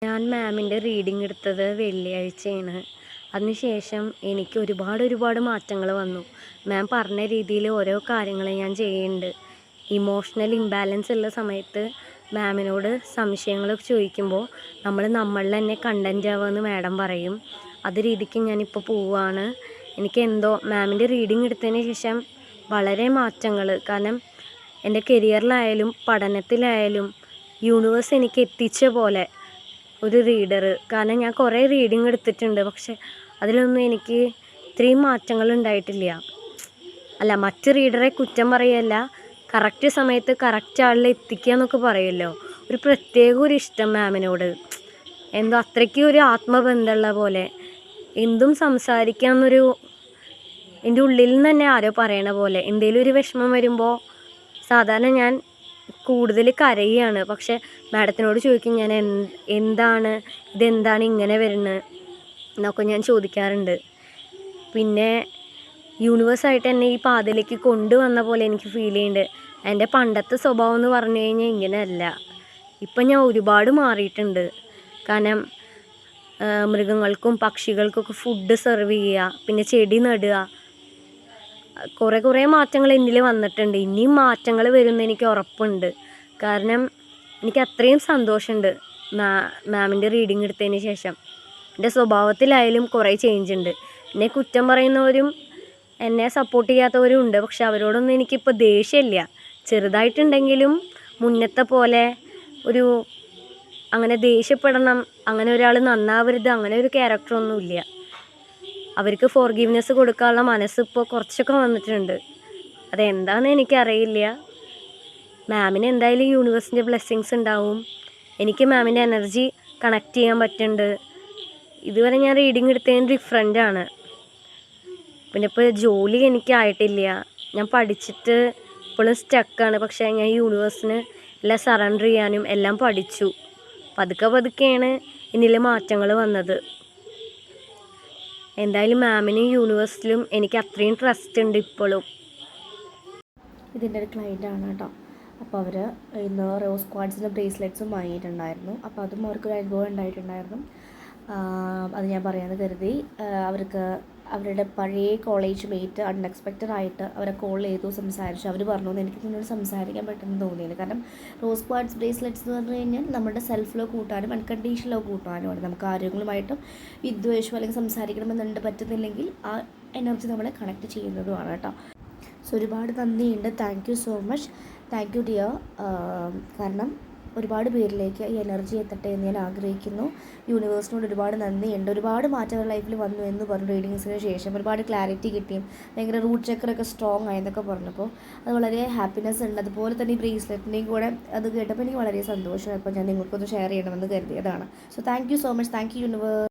ഞാൻ മാമിൻ്റെ റീഡിംഗ് എടുത്തത് വെള്ളിയാഴ്ചയാണ്. അതിനുശേഷം എനിക്ക് ഒരുപാട് മാറ്റങ്ങൾ വന്നു. മാം പറഞ്ഞ രീതിയിൽ ഓരോ കാര്യങ്ങൾ ഞാൻ ചെയ്യുന്നുണ്ട്. ഇമോഷണൽ ഇംബാലൻസ് ഉള്ള സമയത്ത് മാമിനോട് സംശയങ്ങളൊക്കെ ചോദിക്കുമ്പോൾ നമ്മളിൽ തന്നെ കണ്ടൻ്റ് ആവുമെന്ന് മാഡം പറയും. അത് രീതിക്ക് ഞാനിപ്പോൾ പോവുകയാണ്. എനിക്കെന്തോ മാമിൻ്റെ റീഡിംഗ് എടുത്തതിന് ശേഷം വളരെ മാറ്റങ്ങൾ, കാരണം എൻ്റെ കരിയറിലായാലും പഠനത്തിലായാലും യൂണിവേഴ്സ് എനിക്ക് എത്തിച്ച പോലെ ഒരു റീഡർ. കാരണം ഞാൻ കുറേ റീഡിങ് എടുത്തിട്ടുണ്ട്, പക്ഷെ അതിലൊന്നും എനിക്ക് ഇത്രയും മാറ്റങ്ങൾ ഉണ്ടായിട്ടില്ല. അല്ല, മറ്റ് റീഡറെ കുറ്റം പറയല്ല, കറക്റ്റ് സമയത്ത് കറക്റ്റ് ആളിൽ എത്തിക്കുക എന്നൊക്കെ പറയുമല്ലോ, ഒരു പ്രത്യേക ഒരു ഇഷ്ടം മാമിനോട്. എന്തോ അത്രയ്ക്ക് ഒരു ആത്മബന്ധമുള്ള പോലെ എന്തും സംസാരിക്കാമെന്നൊരു എൻ്റെ ഉള്ളിൽ നിന്ന് തന്നെ ആരോ പറയണ പോലെ. എന്തെങ്കിലും ഒരു വിഷമം വരുമ്പോൾ സാധാരണ ഞാൻ കൂടുതൽ കരയുകയാണ്, പക്ഷെ മാഡത്തിനോട് ചോദിക്കും ഞാൻ ഇതെന്താണ് ഇങ്ങനെ വരുന്നത് എന്നൊക്കെ ഞാൻ ചോദിക്കാറുണ്ട്. പിന്നെ യൂണിവേഴ്സായിട്ട് എന്നെ ഈ പാതയിലേക്ക് കൊണ്ടുവന്ന പോലെ എനിക്ക് ഫീൽ ചെയ്യുന്നുണ്ട്. എൻ്റെ പണ്ടത്തെ സ്വഭാവം എന്ന് പറഞ്ഞു കഴിഞ്ഞാൽ ഇങ്ങനെയല്ല. ഇപ്പം ഞാൻ ഒരുപാട് മാറിയിട്ടുണ്ട്. കാരണം മൃഗങ്ങൾക്കും പക്ഷികൾക്കൊക്കെ ഫുഡ് സെർവ് ചെയ്യുക, പിന്നെ ചെടി നടുക, കുറേ മാറ്റങ്ങൾ എന്നിൽ വന്നിട്ടുണ്ട്. ഇനിയും മാറ്റങ്ങൾ വരുമെന്ന് എനിക്ക് ഉറപ്പുണ്ട്. കാരണം എനിക്ക് അത്രയും സന്തോഷമുണ്ട് മാമിൻ്റെ റീഡിംഗ് എടുത്തതിന് ശേഷം. എൻ്റെ സ്വഭാവത്തിലായാലും കുറേ ചേഞ്ച് ഉണ്ട്. എന്നെ കുറ്റം പറയുന്നവരും എന്നെ സപ്പോർട്ട് ചെയ്യാത്തവരും ഉണ്ട്, പക്ഷെ അവരോടൊന്നും എനിക്കിപ്പോൾ ദേഷ്യമില്ല. ചെറുതായിട്ടുണ്ടെങ്കിലും മുന്നത്തെ പോലെ ഒരു അങ്ങനെ ദേഷ്യപ്പെടണം, അങ്ങനെ ഒരാൾ നന്നാവരുത്, അങ്ങനെ ഒരു ക്യാരക്ടറൊന്നുമില്ല. അവർക്ക് ഫോർഗീവ്നെസ് കൊടുക്കാനുള്ള മനസ്സ് ഇപ്പോൾ കുറച്ചൊക്കെ വന്നിട്ടുണ്ട്. അതെന്താണെന്ന് എനിക്കറിയില്ല. മാമിന് എന്തായാലും യൂണിവേഴ്സിൻ്റെ ബ്ലെസ്സിങ്സ് ഉണ്ടാവും. എനിക്ക് മാമിൻ്റെ എനർജി കണക്ട് ചെയ്യാൻ പറ്റുന്നുണ്ട്. ഇതുവരെ ഞാൻ റീഡിങ് എടുത്തതിന് ഡിഫറെൻ്റാണ്. പിന്നെ ഇപ്പോൾ ജോലി എനിക്കായിട്ടില്ല. ഞാൻ പഠിച്ചിട്ട് ഇപ്പോഴും സ്റ്റക്കാണ്. പക്ഷേ ഞാൻ യൂണിവേഴ്സിന് എല്ലാം സറണ്ടർ ചെയ്യാനും എല്ലാം പഠിച്ചു. പതുക്കെയാണ് എന്നിൽ മാറ്റങ്ങൾ വന്നത്. എന്തായാലും മാമിനും യൂണിവേഴ്സിലും എനിക്ക് അത്രയും ട്രസ്റ്റ് ഉണ്ട് ഇപ്പോഴും. ഇതിൻ്റെ ഒരു ക്ലയൻറ്റാണ് കേട്ടോ. അപ്പോൾ അവർ ഇന്ന് റോസ് ക്വാർട്സിൻ്റെ ബ്രേസ്ലെറ്റ്സും വാങ്ങിയിട്ടുണ്ടായിരുന്നു. അപ്പോൾ അതും അവർക്കൊരു അനുഭവം ഉണ്ടായിട്ടുണ്ടായിരുന്നു. അത് ഞാൻ പറയാമെന്ന് കരുതി. അവർക്ക് അവരുടെ പഴയ കോളേജ് മേറ്റ് അൺഎക്സ്പെക്റ്റഡ് ആയിട്ട് അവരെ കോൾ ചെയ്തു, സംസാരിച്ചു. അവർ പറഞ്ഞു എനിക്ക് നിന്നോട് സംസാരിക്കാൻ പറ്റുമെന്ന് തോന്നിയില്ല. കാരണം റോസ് ക്വാർട്സ് ബ്രേസ്ലെറ്റ്സ് എന്ന് പറഞ്ഞു കഴിഞ്ഞാൽ നമ്മുടെ സെൽഫ് ലോ കൂട്ടാനും അൺകണ്ടീഷണൽ ലോ കൂട്ടാനുമാണ്. നമുക്ക് ആരോഗ്യങ്ങളുമായിട്ടും വിദ്വേഷം അല്ലെങ്കിൽ സംസാരിക്കണമെന്നുണ്ട്, പറ്റുന്നില്ലെങ്കിൽ ആ എനർജി നമ്മളെ കണക്ട് ചെയ്യുന്നതുമാണ് കേട്ടോ. സോ ഒരുപാട് നന്ദിയുണ്ട്. Thank you so much. Thank you dear. കാരണം ഒരുപാട് പേരിലേക്ക് ഈ എനർജി എത്തട്ടെ എന്ന് ഞാൻ ആഗ്രഹിക്കുന്നു. യൂണിവേഴ്സിനോട് ഒരുപാട് നന്ദിയുണ്ട്. ഒരുപാട് മാറ്റങ്ങൾ ലൈഫിൽ വന്നു എന്ന് പറഞ്ഞു. റീഡിങ്സിന് ശേഷം ഒരുപാട് ക്ലാരിറ്റി കിട്ടിയും ഭയങ്കര റൂട്ട് ചക്രമൊക്കെ സ്ട്രോങ് ആയെന്നൊക്കെ പറഞ്ഞപ്പോൾ അത് വളരെ ഹാപ്പിനെസ് ഉണ്ട്. അതുപോലെ തന്നെ ഈ ബ്രേസ്ലെറ്റിൻ്റെയും കൂടെ അത് കേട്ടപ്പോൾ എനിക്ക് വളരെ സന്തോഷം. അപ്പോൾ ഞാൻ നിങ്ങൾക്കൊന്ന് ഷെയർ ചെയ്യണമെന്ന് കരുതിയതാണ്. So thank you so much. Thank you universe.